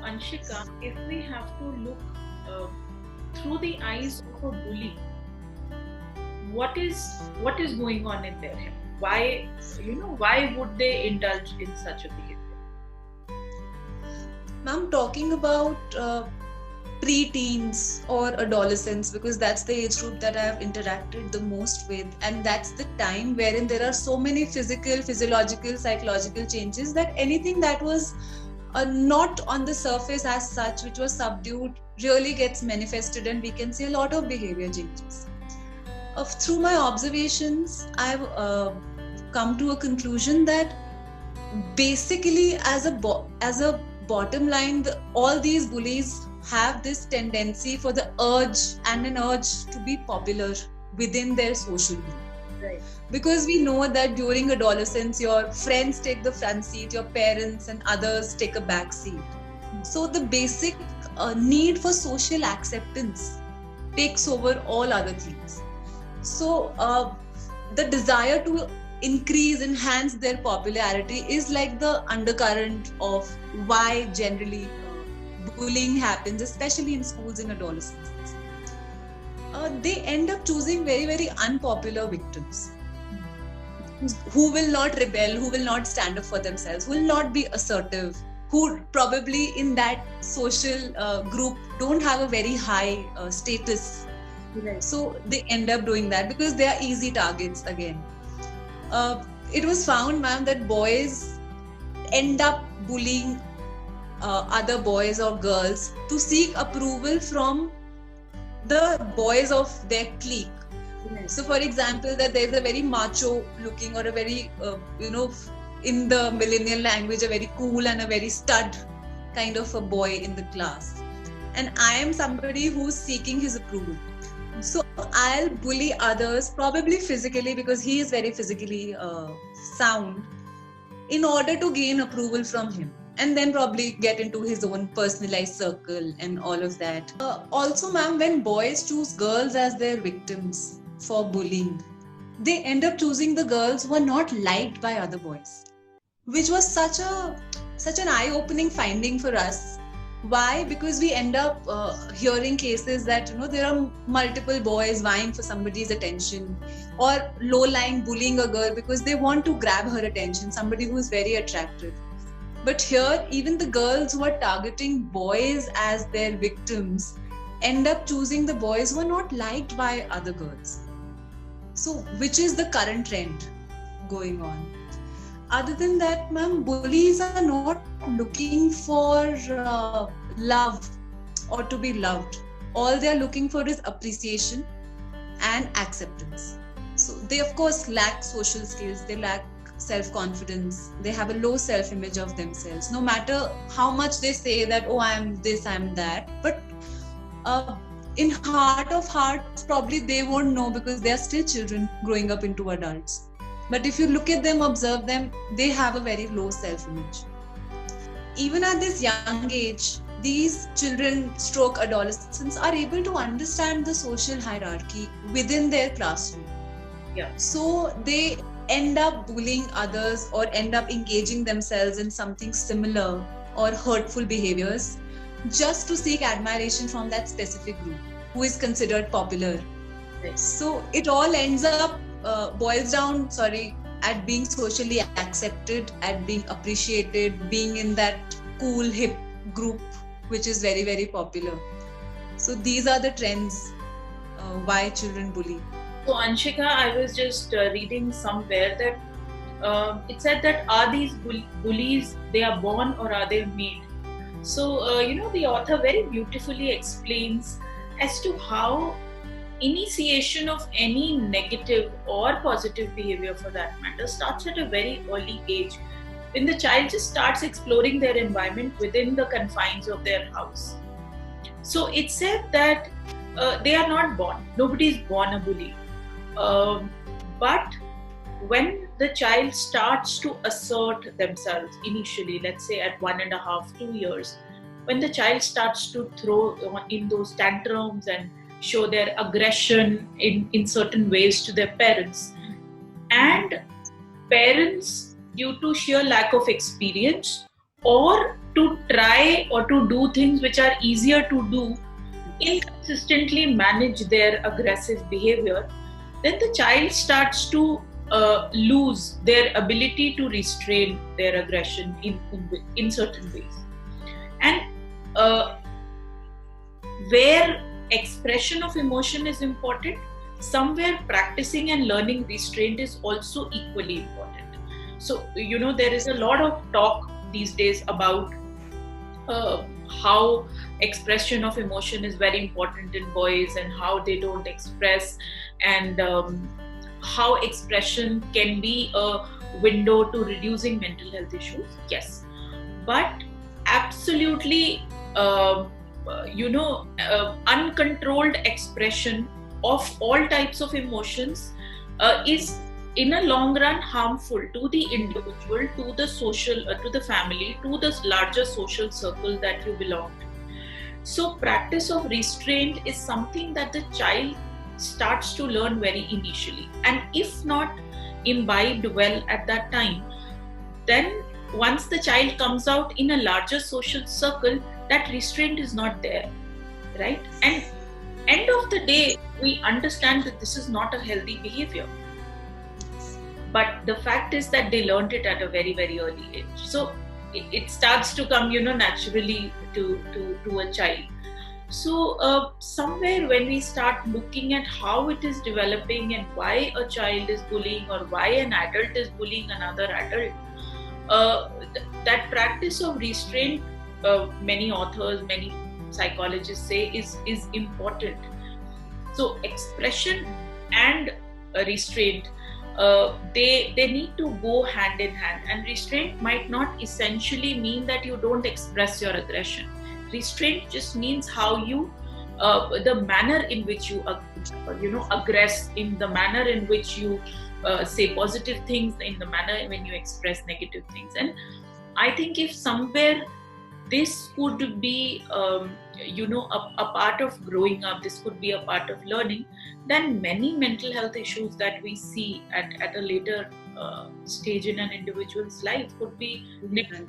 Anshika, if we have to look uh, through the eyes of a bully, what is going on in their head? Why would they indulge in such a behavior? Ma'am, talking about pre-teens or adolescents, because that's the age group that I have interacted the most with, and that's the time wherein there are so many physical, physiological, psychological changes that anything that was not on the surface as such, which was subdued, really gets manifested, and we can see a lot of behavior changes. Through my observations, I've come to a conclusion that basically, as a bottom line, all these bullies have this tendency for the urge and an urge to be popular within their social group. Right. Because we know that during adolescence, your friends take the front seat, your parents and others take a back seat. So the basic need for social acceptance takes over all other things. So the desire to enhance their popularity is like the undercurrent of why generally bullying happens, especially in schools in adolescence. They end up choosing very, very unpopular victims who will not rebel, who will not stand up for themselves, who will not be assertive, who probably in that social group don't have a very high status. Right. So they end up doing that because they are easy targets again. It was found, ma'am, that boys end up bullying other boys or girls to seek approval from the boys of their clique. Right. So, for example, that there's a very macho looking or a very, in the millennial language, a very cool and a very stud kind of a boy in the class. And I am somebody who's seeking his approval. So I'll bully others, probably physically, because he is very physically sound, in order to gain approval from him, and then probably get into his own personalized circle and all of that. Also, ma'am, when boys choose girls as their victims for bullying, they end up choosing the girls who are not liked by other boys, which was such an eye-opening finding for us. Why? Because we end up hearing cases that there are multiple boys vying for somebody's attention, or low-lying bullying a girl because they want to grab her attention, somebody who is very attractive. But here, even the girls who are targeting boys as their victims end up choosing the boys who are not liked by other girls. So, which is the current trend going on? Other than that, ma'am, bullies are not looking for love or to be loved. All they are looking for is appreciation and acceptance. So they, of course, lack social skills. They lack self-confidence. They have a low self-image of themselves. No matter how much they say that, oh, I'm this, I'm that. But in heart of hearts, probably they won't know because they are still children growing up into adults. But if you look at them, observe them, they have a very low self-image. Even at this young age, these children / adolescents are able to understand the social hierarchy within their classroom. Yeah. So they end up bullying others or end up engaging themselves in something similar or hurtful behaviors just to seek admiration from that specific group who is considered popular. Right. So it all ends up boils down, at being socially accepted, at being appreciated, being in that cool, hip group, which is very, very popular. So these are the trends why children bully. So Anshika, I was just reading somewhere that it said that are these bullies, they are born or are they made? So, the author very beautifully explains as to how initiation of any negative or positive behavior, for that matter, starts at a very early age, when the child just starts exploring their environment within the confines of their house. So it said that they are not born. Nobody is born a bully. But when the child starts to assert themselves initially, let's say at 1.5, 2 years, when the child starts to throw in those tantrums and show their aggression in certain ways to their parents, and parents, due to sheer lack of experience or to try or to do things which are easier to do, inconsistently manage their aggressive behavior, then the child starts to lose their ability to restrain their aggression in certain ways. And where expression of emotion is important, somewhere practicing and learning restraint is also equally important. So, there is a lot of talk these days about how expression of emotion is very important in boys and how they don't express, and how expression can be a window to reducing mental health issues. Yes, but absolutely, uncontrolled expression of all types of emotions is in a long run harmful to the individual, to the social, to the family, to the larger social circle that you belong to. So practice of restraint is something that the child starts to learn very initially, and if not imbibed well at that time, then once the child comes out in a larger social circle, that restraint is not there, right? And end of the day, we understand that this is not a healthy behavior, but the fact is that they learned it at a very, very early age. So it starts to come, naturally to a child. So somewhere when we start looking at how it is developing and why a child is bullying or why an adult is bullying another adult, that practice of restraint, many authors, many psychologists say is important. So expression and restraint, they need to go hand in hand, and restraint might not essentially mean that you don't express your aggression. Restraint just means how you, the manner in which you, aggress, in the manner in which you say positive things, in the manner when you express negative things. And I think if somewhere this could be, a part of growing up, this could be a part of learning, then many mental health issues that we see at a later stage in an individual's life could be different.